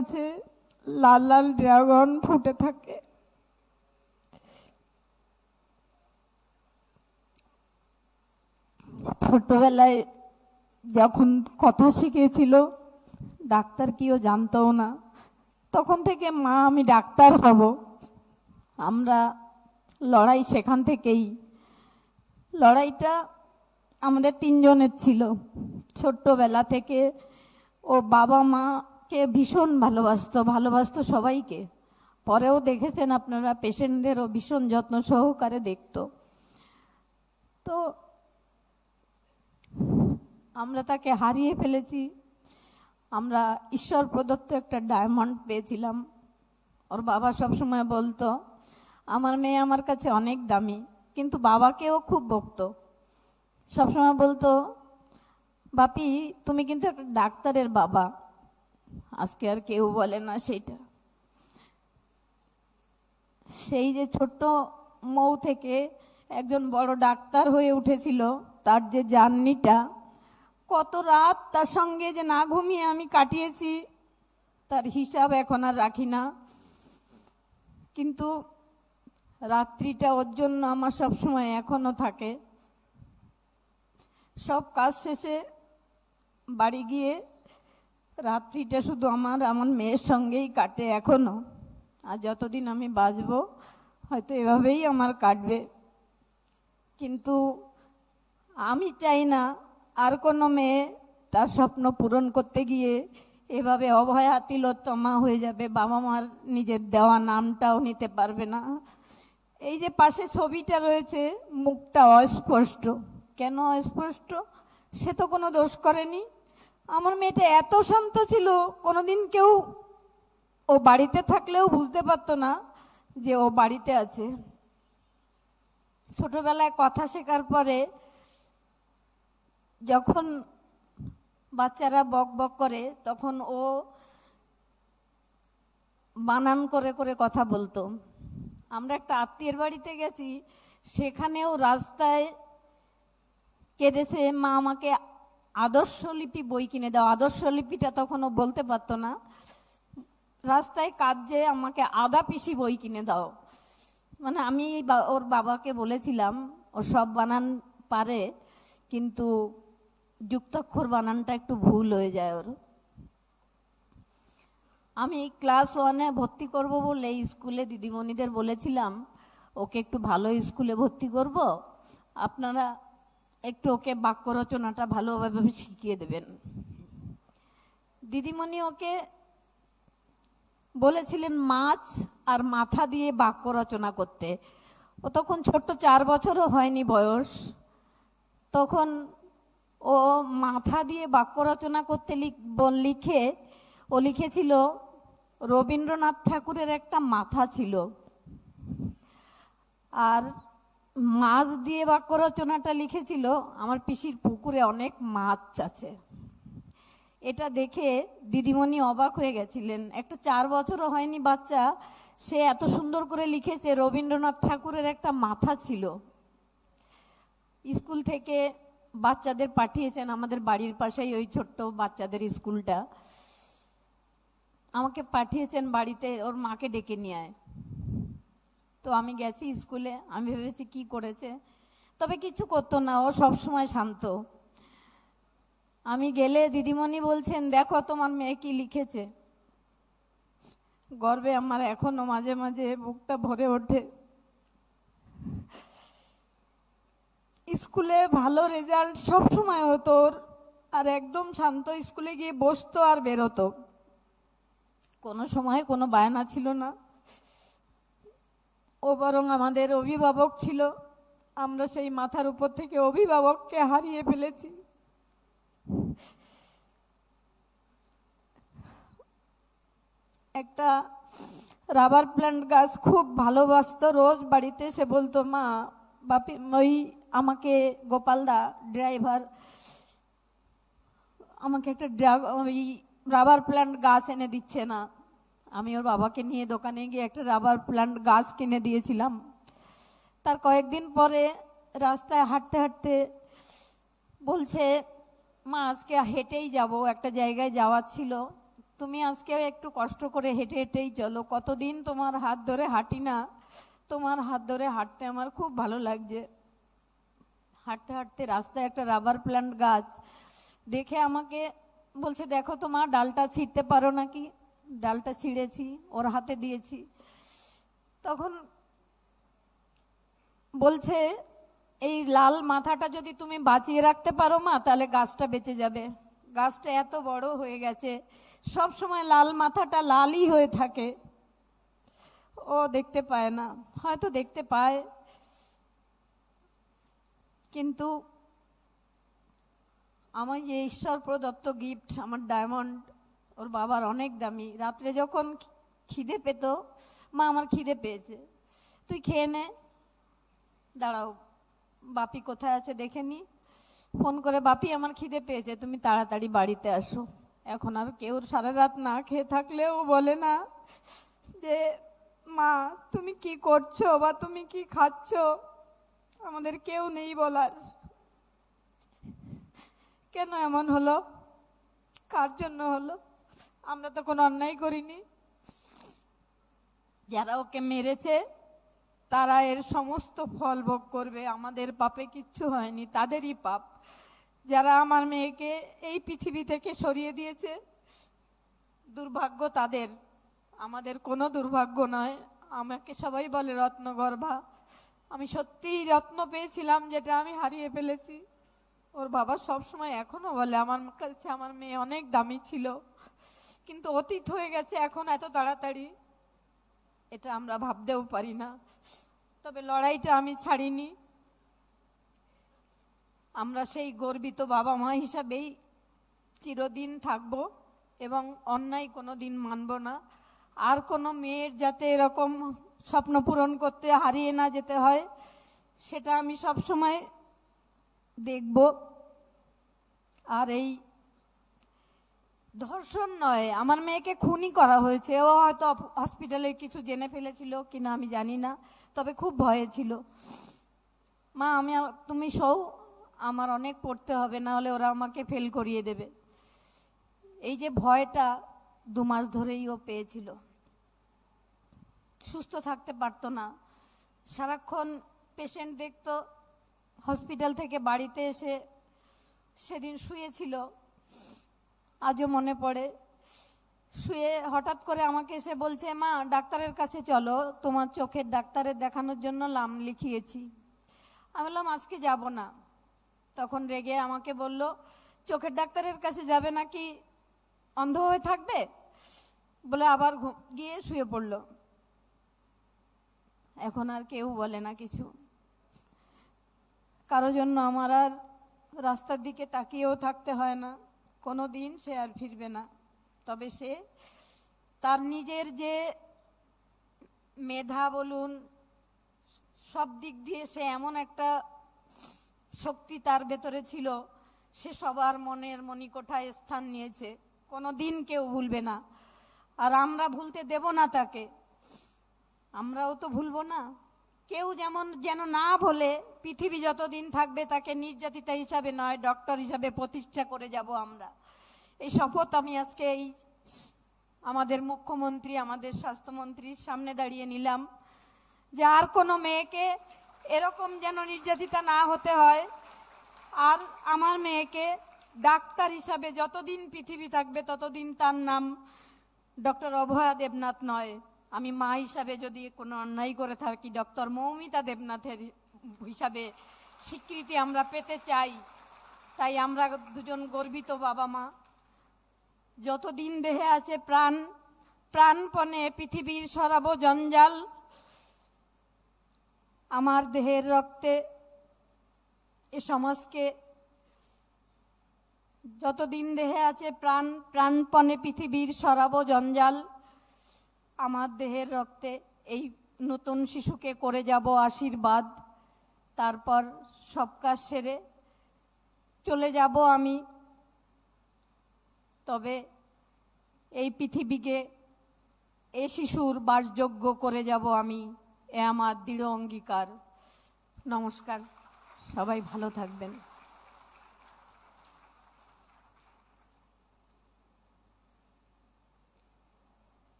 গাছে লাল লাল ড্রাগন ফুটে থাকে। ছোটবেলায় যখন কথা শিখেছিল, ডাক্তার কিও জানতো না, তখন থেকে মা আমি ডাক্তার হব, আমরা লড়াই সেখান থেকেই। লড়াইটা আমাদের তিনজনের ছিল ছোট্টবেলা থেকে। ও বাবা মাকে ভীষণ ভালোবাসতো সবাইকে। পরেও দেখেছেন আপনারা, পেশেন্টদেরও ভীষণ যত্ন সহকারে দেখতো। তো আমরা তাকে হারিয়ে ফেলেছি। আমরা ঈশ্বর প্রদত্ত একটা ডায়মন্ড পেয়েছিলাম। ওর বাবা সবসময় বলতো আমার মেয়ে আমার কাছে অনেক দামি, কিন্তু বাবাকেও খুব বকতো। সবসময় বলতো বাপি তুমি কিন্তু একটা ডাক্তারের বাবা। আজকে আর কেউ বলে না সেটা। সেই যে ছোট্ট মৌ থেকে একজন বড় ডাক্তার হয়ে উঠেছিল, তার যে জার্নিটা, কত রাত তার সঙ্গে যে না ঘুমিয়ে আমি কাটিয়েছি তার হিসাব এখন আর রাখি না। কিন্তু রাত্রিটা ওর জন্য আমার সবসময় এখনো থাকে। সব কাজ শেষে বাড়ি গিয়ে রাত্রিটা শুধু আমার মেয়ের সঙ্গেই কাটে এখনো। আর যতদিন আমি বাঁচবো হয়তো এভাবেই আমার কাটবে। কিন্তু আমি চাই না আর কোনো মেয়ে তার স্বপ্ন পূরণ করতে গিয়ে এভাবে অভয়া তিলোত্তমা হয়ে যাবে, বাবা মার নিজের দেওয়া নামটাও নিতে পারবে না। এই যে পাশে ছবিটা রয়েছে, মুখটা অস্পষ্ট। কেন অস্পষ্ট? সে তো কোনো দোষ করেনি। আমার মেয়েটা এত শান্ত ছিল, কোনোদিন কেউ ও বাড়িতে থাকলেও বুঝতে পারতো না যে ও বাড়িতে আছে। ছোটবেলায় কথা শেখার পরে যখন বাচ্চারা বক বক করে, তখন ও বানান করে করে কথা বলতো। আমরা একটা আত্মীয়ের বাড়িতে গেছি, সেখানেও রাস্তায় কেঁদেছে, মা আমাকে আদর্শলিপি বই কিনে দাও। আদর্শলিপিটা তখন ও বলতে পারতো না। রাস্তায় কাঁদছে আমাকে আদা পিসি বই কিনে দাও। মানে আমি ওর বাবাকে বলেছিলাম ও সব বানান পারে, কিন্তু যুক্তাক্ষর বানানটা একটু ভুল হয়ে যায় ওর। আমি ক্লাস 1-এ ভর্তি করব বলে স্কুলে দিদিমণিদের বলেছিলাম ওকে একটু ভালো স্কুলে ভর্তি করব, আপনারা একটু ওকে বাক্য রচনাটা ভালোভাবে শিখিয়ে দেবেন। দিদিমণি ওকে বলেছিলেন মাছ আর মাথা দিয়ে বাক্য রচনা করতে। ও তখন ছোট্ট 4 বছরও হয়নি বয়স। তখন ও মাথা দিয়ে বাক্য রচনা করতে ও লিখেছিল রবীন্দ্রনাথ ঠাকুরের একটা মাথা ছিল। আর মাছ দিয়ে বাক্য রচনাটা লিখেছিল আমার পিসির পুকুরে অনেক মাছ আছে। এটা দেখে দিদিমণি অবাক হয়ে গেছিলেন। একটা 4 বছরও হয়নি বাচ্চা, সে এত সুন্দর করে লিখেছে রবীন্দ্রনাথ ঠাকুরের একটা মাথা ছিল। স্কুল থেকে বাচ্চাদের পাঠিয়েছেন, আমাদের বাড়ির পাশেই ওই ছোট্ট বাচ্চাদের স্কুলটা, আমাকে পাঠিয়েছেন বাড়িতে ওর মাকে ডেকে নিয়ে আয়। তো আমি গেছি স্কুলে, আমি ভেবেছি কি করেছে, তবে কিছু করতো না, ও সবসময় শান্ত। আমি গেলে দিদিমণি বলছেন দেখো তোমার মেয়ে কি লিখেছে। গর্বে আমার এখনো মাঝে মাঝে বুকটা ভরে ওঠে। স্কুলে ভালো রেজাল্ট সব সময় হতো ওর, আর একদম শান্ত, স্কুলে গিয়ে বসতো আর বেরোতো, কোনো সময় কোনো বায়না ছিল না। ও বরং আমাদের অভিভাবক ছিল। আমরা সেই মাথার উপর থেকে অভিভাবককে হারিয়ে ফেলেছি। একটা রাবার প্ল্যান্ট গাছ খুব ভালোবাসতো, রোজ বাড়িতে সে বলতো মা বাপি ওই আমাকে গোপালদা ড্রাইভার আমাকে একটা ওই রাবার প্ল্যান্ট গাছ এনে দিচ্ছে না। আমি ওর বাবাকে নিয়ে দোকানে গিয়ে একটা রাবার প্ল্যান্ট গাছ কিনে দিয়েছিলাম। তার কয়েকদিন পরে রাস্তায় হাঁটতে হাঁটতে বলছে মা আজকে হেঁটেই যাব, একটা জায়গায় যাওয়ার ছিল, তুমি আজকে একটু কষ্ট করে হেঁটে হেঁটেই চলো, কতদিন তোমার হাত ধরে হাঁটি না, তোমার হাত ধরে হাঁটতে আমার খুব ভালো লাগছে। হাঁটতে হাঁটতে রাস্তায় একটা রাবার প্ল্যান্ট গাছ দেখে আমাকে বলছে, দেখো তোমার ডালটা ছিঁড়তে পারো নাকি। ডালটা ছিঁড়েছি, ওর হাতে দিয়েছি। তখন বলছে, এই লাল মাথাটা যদি তুমি বাঁচিয়ে রাখতে পারো মা, তাহলে গাছটা বেঁচে যাবে। গাছটা এত বড় হয়ে গেছে, সব সময় লাল মাথাটা লালই হয়ে থাকে। ও দেখতে পায় না, হয়তো দেখতে পায়, কিন্তু আমার যে ঈশ্বর প্রদত্ত গিফট, আমার ডায়মন্ড, ওর বাবার অনেক দামি। রাত্রে যখন খিদে পেত, মা আমার খিদে পেয়েছে, তুই খেয়ে নে, দাঁড়াও বাপি কোথায় আছে দেখে নি। ফোন করে, বাপি আমার খিদে পেয়েছে, তুমি তাড়াতাড়ি বাড়িতে আসো। এখন আর কেউ সারা রাত না খেয়ে থাকলেও বলে না যে মা তুমি কি করছো বা তুমি কি খাচ্ছ, আমাদের কেউ নেই বলার। কেন এমন হলো, কার জন্য হলো? আমরা তো কোনো অন্যায় করিনি। যারা ওকে মেরেছে তারা এর সমস্ত ফল ভোগ করবে, আমাদের পাপে কিচ্ছু হয়নি, তাদেরই পাপ। যারা আমার মেয়েকে এই পৃথিবী থেকে সরিয়ে দিয়েছে, দুর্ভাগ্য তাদের, আমাদের কোনো দুর্ভাগ্য নয়। আমাকে সবাই বলে রত্নগর্ভা, আমি সত্যিই রত্ন পেয়েছিলাম যেটা আমি হারিয়ে ফেলেছি। ওর বাবা সব সময় এখনো বলে আমার কাছে আমার মেয়ে অনেক দামি ছিল, কিন্তু অতীত হয়ে গেছে এখন এত তাড়াতাড়ি, এটা আমরা ভাবতেও পারি না। তবে লড়াইটা আমি ছাড়িনি। আমরা সেই গর্বিত বাবা মা হিসাবেই চিরদিন থাকব এবং অন্যায় কোনো দিন মানব না। আর কোনো মেয়ের যাতে এরকম স্বপ্ন পূরণ করতে হারিয়ে না যেতে হয়, সেটা আমি সব সময় দেখব। আর এই ধর্ষণ নয়, আমার মেয়েকে খুনই করা হয়েছে। ও হয়তো হসপিটালে কিছু জেনে ফেলেছিল কিনা আমি জানি না, তবে খুব ভয়ে ছিল। মা আমি, তুমি শোও, আমার অনেক পড়তে হবে, না হলে ওরা আমাকে ফেল করিয়ে দেবে। এই যে ভয়টা 2 মাস ধরেই ও পেয়েছিল, সুস্থ থাকতে পারতো না, সারাক্ষণ পেশেন্ট দেখতো। হসপিটাল থেকে বাড়িতে এসে সেদিন শুয়েছিল, আজও মনে পড়ে। শুয়ে হঠাৎ করে আমাকে এসে বলছে, মা ডাক্তারের কাছে চলো, তোমার চোখের ডাক্তারের দেখানোর জন্য নাম লিখিয়েছি। আমি বললাম আজকে যাব না। তখন রেগে আমাকে বলল, চোখের ডাক্তারের কাছে যাবে নাকি অন্ধ হয়ে থাকবে, বলে আবার গিয়ে শুয়ে পড়ল। এখন আর কেউ বলে না কিছু, কারো জন্য আমার আর রাস্তার দিকে তাকিয়েও থাকতে হয় না। কোনো দিন সে আর ফিরবে না। তবে সে তার নিজের যে মেধা বলুন, সব দিক দিয়ে সে এমন একটা শক্তি তার ভেতরে ছিল, সে সবার মনের মণিকোঠায় স্থান নিয়েছে, কোনো দিন কেউ ভুলবে না। আর আমরা ভুলতে দেব না তাকে, আমরাও তো ভুলবো না। কেউ যেন না ভোলে, পৃথিবী যতদিন থাকবে তাকে নির্যাতিতা হিসাবে নয়, ডক্টর হিসাবে প্রতিষ্ঠা করে যাব আমরা। এই শপথ আমি আজকে এই আমাদের মুখ্যমন্ত্রী, আমাদের স্বাস্থ্যমন্ত্রীর সামনে দাঁড়িয়ে নিলাম, যে আর কোনো মেয়েকে এরকম যেন নির্যাতিতা না হতে হয়। আর আমার মেয়েকে ডাক্তার হিসাবে যতদিন পৃথিবী থাকবে ততদিন তার নাম ডক্টর অভয়া দেবনাথ নয়। আমি মা হিসাবে যদি কোনো অন্যায় করে থাকি, ডক্টর মৌমিতা দেবনাথের হিসাবে স্বীকৃতি আমরা পেতে চাই। তাই আমরা দুজন গর্বিত বাবা মা, যতদিন দেহে আছে প্রাণপণে পৃথিবীর সরাবো জঞ্জাল। আমার দেহের রক্তে এ সমাজকে, যতদিন দেহে আছে প্রাণপণে পৃথিবীর সরাবো জঞ্জাল। আমার দেহের রক্তে এই নতুন শিশুকে করে যাব আশীর্বাদ। তারপর সব কাজ সেরে চলে যাব আমি। তবে এই পৃথিবীকে এ শিশুর বাসযোগ্য করে যাব আমি, এ আমার দৃঢ় অঙ্গীকার। নমস্কার, সবাই ভালো থাকবেন।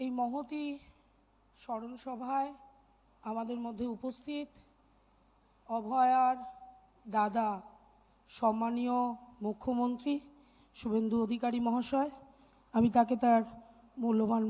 এই মহতী স্মরণ সভায় আমাদের মধ্যে উপস্থিত অভয়ার দাদা সম্মানীয় মুখ্যমন্ত্রী শুভেন্দু অধিকারী মহাশয়, আমি তাকে তার মূল্যবান